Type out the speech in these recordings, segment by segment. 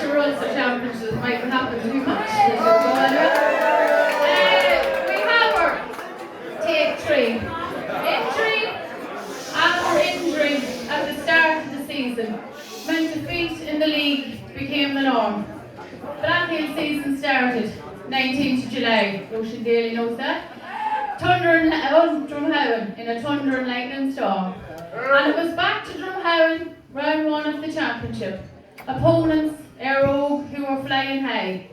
Sure, Ulster Championships might happen too much. We have our take 3. Injury after injury at the start of the season meant defeat in the league became the norm. Blackhill season started 19th of July, Ocean Daily knows that. Thunder and Drumhowen in a thunder and lightning storm. And it was back to Drumhowen, round 1 of the championship. Opponents, Aero, who were flying high.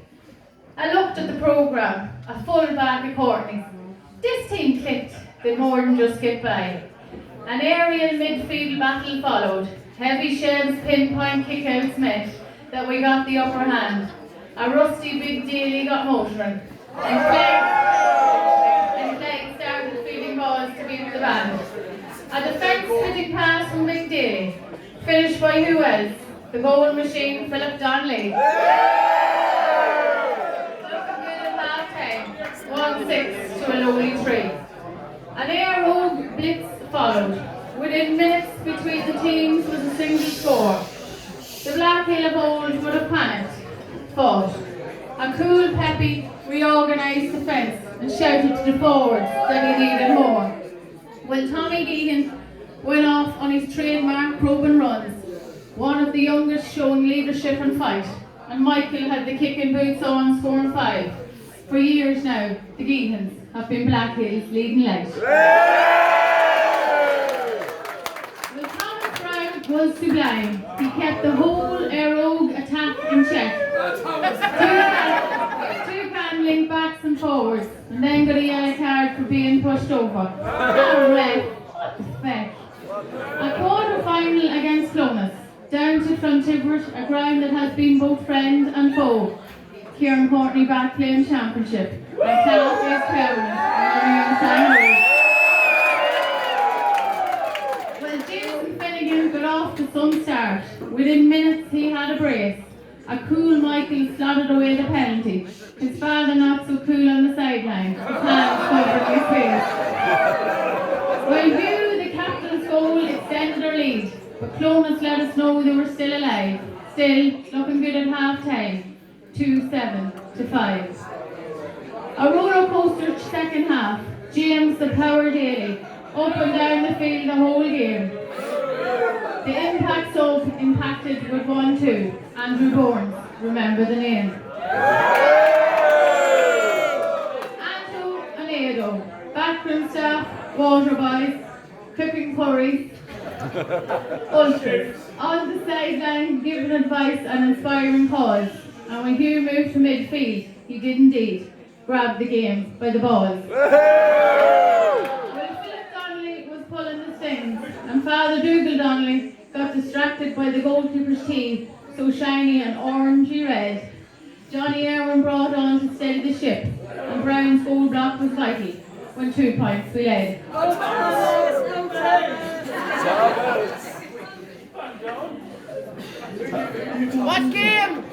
I looked at the programme, a full bag of Courtney's. This team clicked, they more than just get by. An aerial midfield battle followed. Heavy shells, pinpoint kickouts meant that we got the upper hand. A rusty Big Daly got motoring. And Clegg started feeding balls to beat the band. A defence-hitting pass from Big Daly. Finished by who else? The goal machine, Philip Donnelly. Looking good at half-time. 1-6 to a lowly 3. An air rogue blitz followed. Within minutes between the teams was a single score. The Blackhill of old would have panicked, fought. A cool, peppy, reorganised defence and shouted to the forwards that he needed more. When Tommy Geehan went off on his trademark probing runs, one of the youngest showing leadership and fight, and Michael had the kicking boots on, scoring 5. For years now, the Geehans have been Blackhill's leading light. Well, Thomas Brown was sublime. He kept the whole Aerogue attack in check. Two handling backs and forwards, and then got a yellow card for being pushed over. What the feck. A quarter-final against Clonus. Down to Clontibbert, a ground that has been both friend and foe. Kieran Courtney back claimed championship, and cannot be proud. Well, Jason Finnegan got off to some start. Within minutes he had a brace. A cool Michael slotted away the penalty. His father not so cool on the sideline. His hands covered his face. Well, Hugh, the captain's goal, extended their lead. But Clonus let us know they were still alive. Still looking good at half-time. 2-7 to 5. A roller coaster second half. James the Power Daly up and down the field the whole game. The impact sub impacted with 1-2. Andrew Bourne, remember the name. Anto and Edo, backroom staff, water boys, cooking curries. Ulster on the sideline giving advice and inspiring calls, and when Hugh moved to midfield, he did indeed grab the game by the balls. Well, Philip Donnelly was pulling the strings, and Father Dougal Donnelly got distracted by the goalkeeper's tee, so shiny and orangey red. Johnny Irwin brought on to steady the ship, and Brown's goal block was vital when 2 points we led. What game?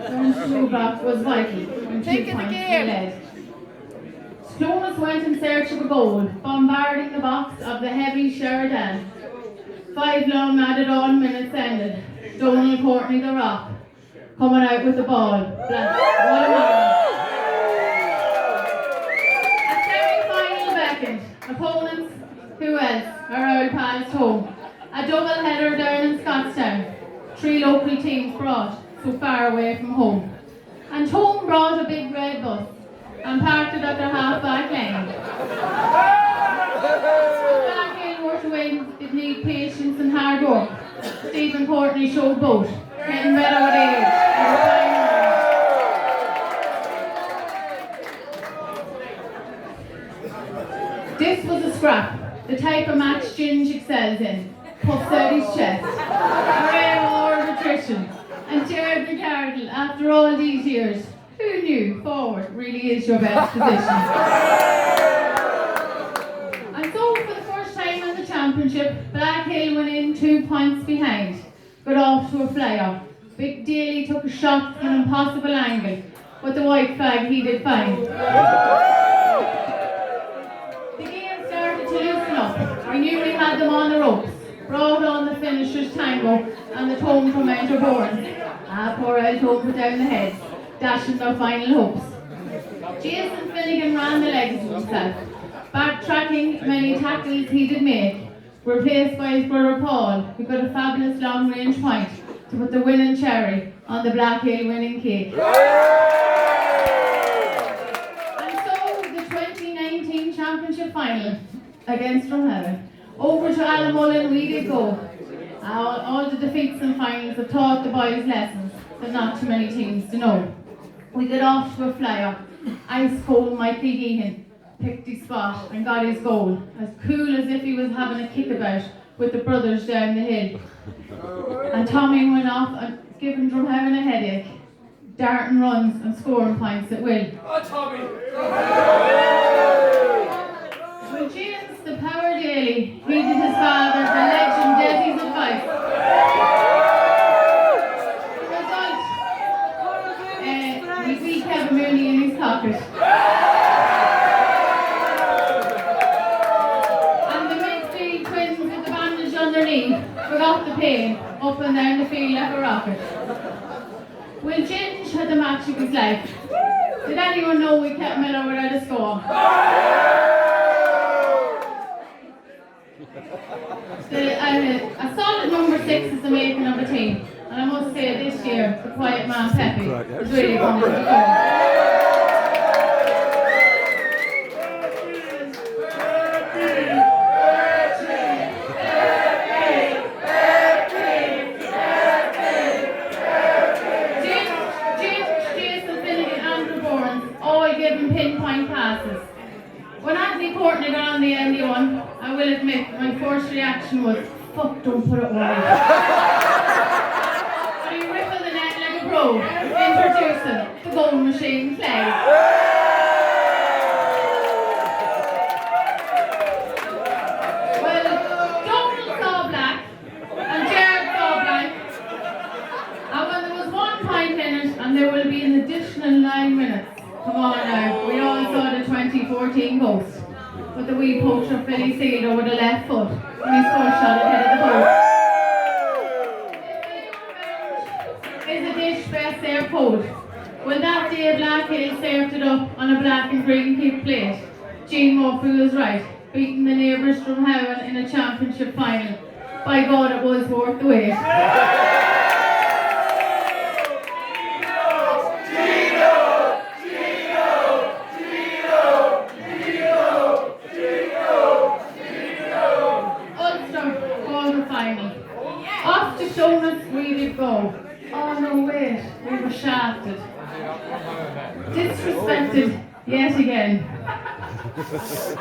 Brown's was vital when 2 points we led. Clonus went in search of a goal, bombarding the box of the heavy Sheridan. 5 long added on minutes ended. Donald Courtney the Rock coming out with the ball. What a man. A semi-final beckoned. Opponents, who else? Our old pals home. A double header down in Scottstown. 3 local teams brought so far away from home. And home brought a big red bus and parked it at their half-back lane. Blackhill were to win, it need patience and hard work. Stephen Courtney showed both, getting better with age. This was a scrap, the type of match Ginge excels in. Puffs out his chest. Hooray war of attrition. And Jared McCardle, after all these years, who knew forward really is your best position? And so for the first time in the championship, Blackhill went in 2 points behind, got off to a flyer. Big Daly took a shot from an impossible angle, but the white flag he did fine. The game started to loosen up. We knew we had them on the ropes. Brought on the finisher's tango and the tone from Enter Bourne. Poor Elto put down the heads, dashing their final hopes. Jason Finnegan ran the legs of himself, backtracking many tackles he did make, replaced by his brother Paul, who got a fabulous long-range point to put the winning cherry on the Blackhill winning cake. And so, the 2019 championship final against Drumheaven. Over to Alamullen we did go. All the defeats and finals have taught the boys lessons that not too many teams to know. We got off to a flyer. Ice cold Michael Geehan picked his spot and got his goal, as cool as if he was having a kickabout with the brothers down the hill. And Tommy went off and giving Drumheaven a headache, darting runs and scoring points at will. Oh, Tommy! Well, James, the power daily, heeded his father, the legend Desi's advice. The result, he beat Kevin Mooney in his pocket. Forgot the pain, up and down the field like a rocket. Well, Ginge had the match of his life. Did anyone know we kept Miller without a score? A solid number 6 is the making of a team. And I must say this year, the quiet man Pepe is really coming to the fore. Pinpoint passes. When Anthony Courtney got on the MD1, I will admit my first reaction was, fuck, don't put it wide. But he rippled the net like a pro, introducing the goal machine play. Well, Donald saw black, and Jared saw blank, and when there was 1 point in it, and there will be an additional 9 minutes. Come on now, we all saw the 2014 ghost, but the wee poacher Philly sealed over the left foot when his first shot ahead of the post. Is a dish best served cold? Well, that day Blackhill served it up on a black and green kid plate. Gene Murphy was right, beating the neighbours from Howan in a championship final. By God, it was worth the wait. Off to Shonus we did go. Oh no, wait, we were shafted. Disrespected yet again.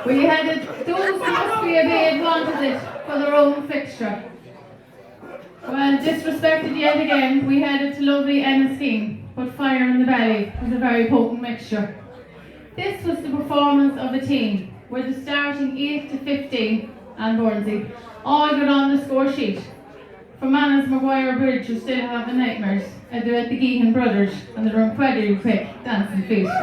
We had it, those who must be obeyed wanted it for their own fixture. Well, disrespected yet again, we headed to lovely Enniskeane, but fire in the belly was a very potent mixture. This was the performance of a team, where the starting 8 to 15 and Hornsey all got on the score sheet. For Manus Maguire Bridge, who still have the nightmares, I do at the Geehan brothers and they're incredibly quick dancing feet. Well,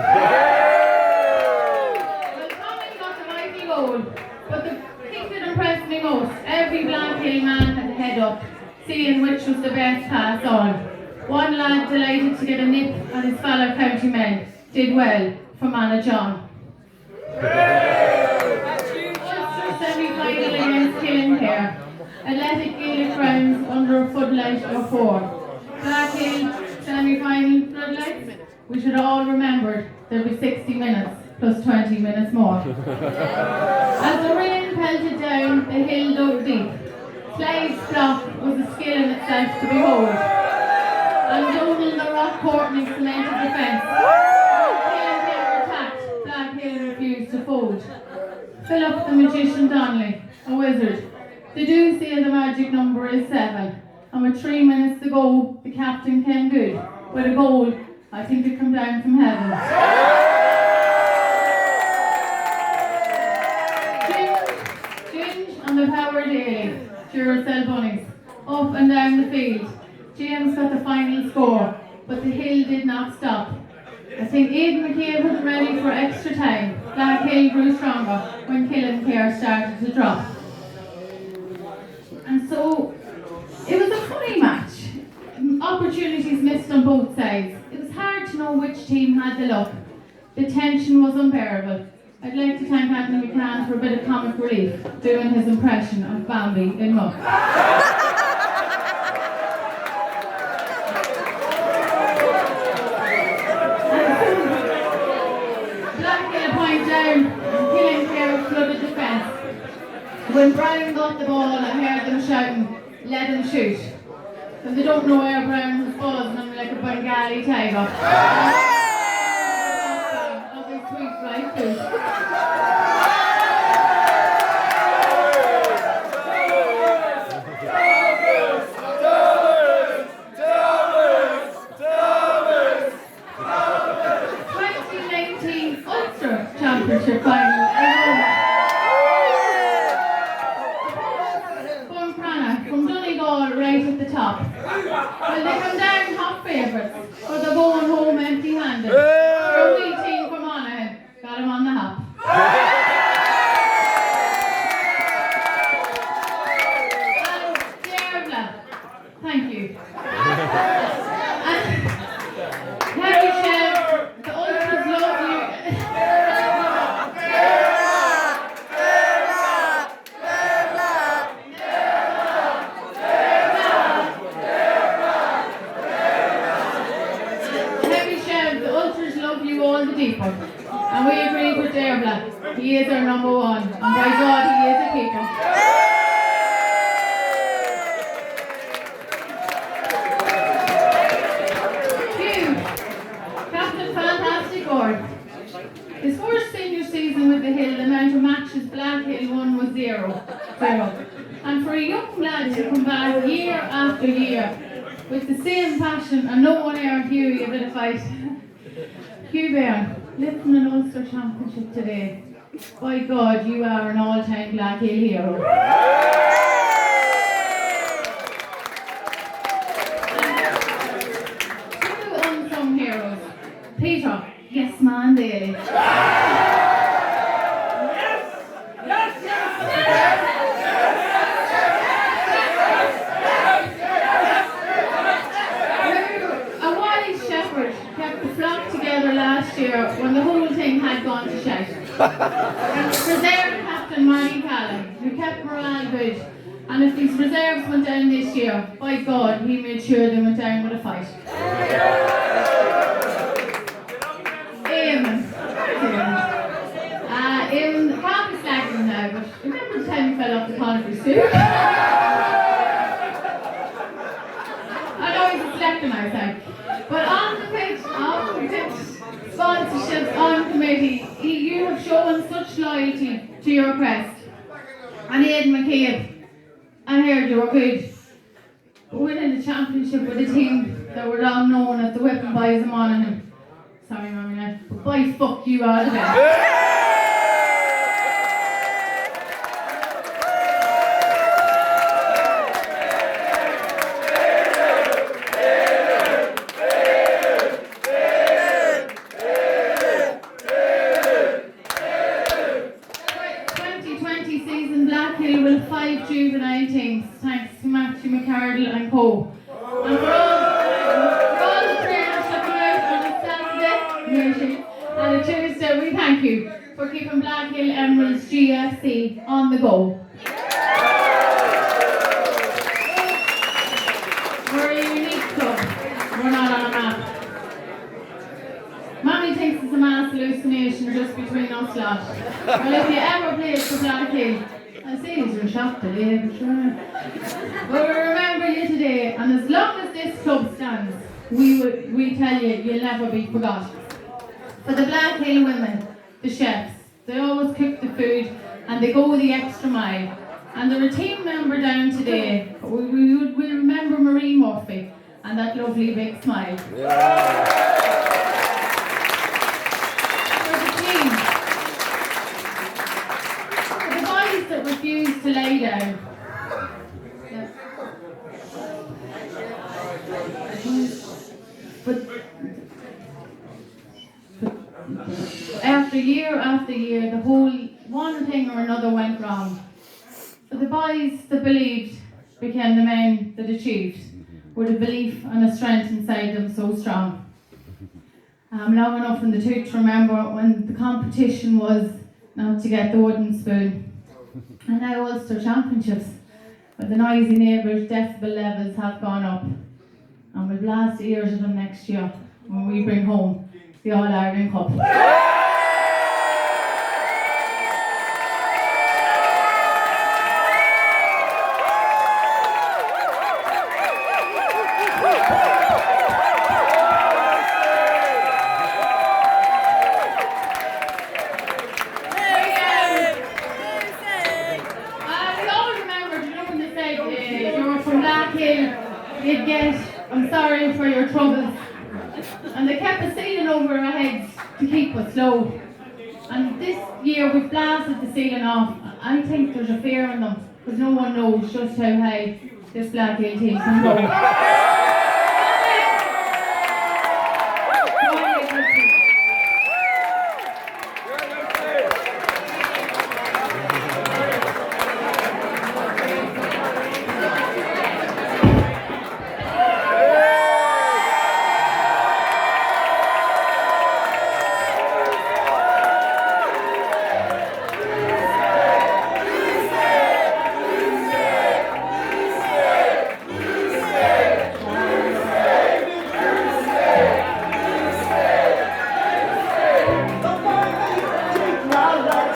Tommy got the mighty goal, but the thing that impressed me most, every Blackhill man had a head up, seeing which was the best pass on. One lad delighted to get a nip and his fellow countrymen did well for Manna John. Ulster semi-final against Killincare. Athletic Gaelic grounds under a floodlight of 4. Blackhill semi-final floodlights. We should all remember there'll be 60 minutes plus 20 minutes more. As the rain pelted down, the hill dug deep. Slide's flop was a skill in itself to behold. And Donald the Rock Courtney cemented defence. Killincare attacked, Blackhill refused to fold. Philip the Magician Donnelly, a wizard. The do say the magic number is 7, and with 3 minutes to go, the captain came good. With a goal, I think it come down from heaven. Ginge and the power daily, Duracell bunnies, up and down the field. James got the final score, but the hill did not stop. I think Aidan McCabe was ready for extra time. Blackhill grew stronger when Killincare started to drop. And so, it was a funny match. opportunities missed on both sides. It was hard to know which team had the luck. The tension was unbearable. I'd like to thank Anthony McCann for a bit of comic relief, doing his impression of Bambi in Muck. Blackhill a point down, killing care flooded the fence. When Brian got the ball, I heard them shouting, "Let him shoot." And they don't know where Brian was buzzing them like a Bengali tiger. Of his sweet right foot. Ulster Championship final from Donegal right at the top. Well, they come down hot favourites, but they're going home empty-handed. For a wee team from Monaghan, got him on the hop. Dearbla, thank you. And Harry Shell, the Ulsters love you. All the deeper, and we agree with Dearbla. He is our number one, and by God, he is a keeper. Hugh, Captain Fantastic Board. His first senior season with the Hill, the amount of matches Blackhill won was zero. And for a young lad to come back year after year with the same passion and no one ever Hugh a bit of fight. Hugh Bear, lifting an Ulster Championship today. By God, you are an all-time Blackhill hero. Two unsung heroes. Peter, yes man Daly. Last year when the whole thing had gone to shite. And reserve captain Marty Callan, who kept morale good, and if these reserves went down this year, by God, he made sure they went down with a fight. Eamon can't be slacking now, but remember the time he fell off the Connery stool? I know he's a selector now, sorry. But on the pitch, sponsorships on committee, you have shown such loyalty to your crest. And Aidan McCabe, I heard you were good. But winning the championship with a team that were long known as the Whipping Boys of Monaghan. Sorry, Mommy, now. But by fuck you all of them. 2020 season Blackhill will 5 juvenile teams, thanks to Matthew McCardle and co. And for all the trainers that come out on a Saturday and a Tuesday, we thank you for keeping Blackhill Emeralds GFC on the go. We're a unique club, we're not on a map. Mommy thinks it's a mass hallucination just between us lot. Well, if you ever played for Blackhill, I say you're shocked today, but sure. But we remember you today, and as long as this club stands, we tell you, you'll never be forgotten. For the Blackhill women, the chefs, they always cook the food, and they go the extra mile. And they're a team member down today. We remember Marie Murphy, and that lovely big smile. Yeah. That refuse to lay down. Yeah. But after year, the whole one thing or another went wrong. But the boys that believed became the men that achieved. with a belief and a strength inside them so strong. I'm long enough in the tooth to remember when the competition was not to get the wooden spoon. And now Ulster Championships, but the noisy neighbours' decibel levels have gone up. And we'll blast the ears of them next year when we bring home the All-Ireland Cup. From Blackhill, you'd get, I'm sorry for your troubles. And they kept a ceiling over our heads to keep us low. And this year we've blasted the ceiling off. I think there's a fear in them, because no one knows just how high this Blackhill team can go.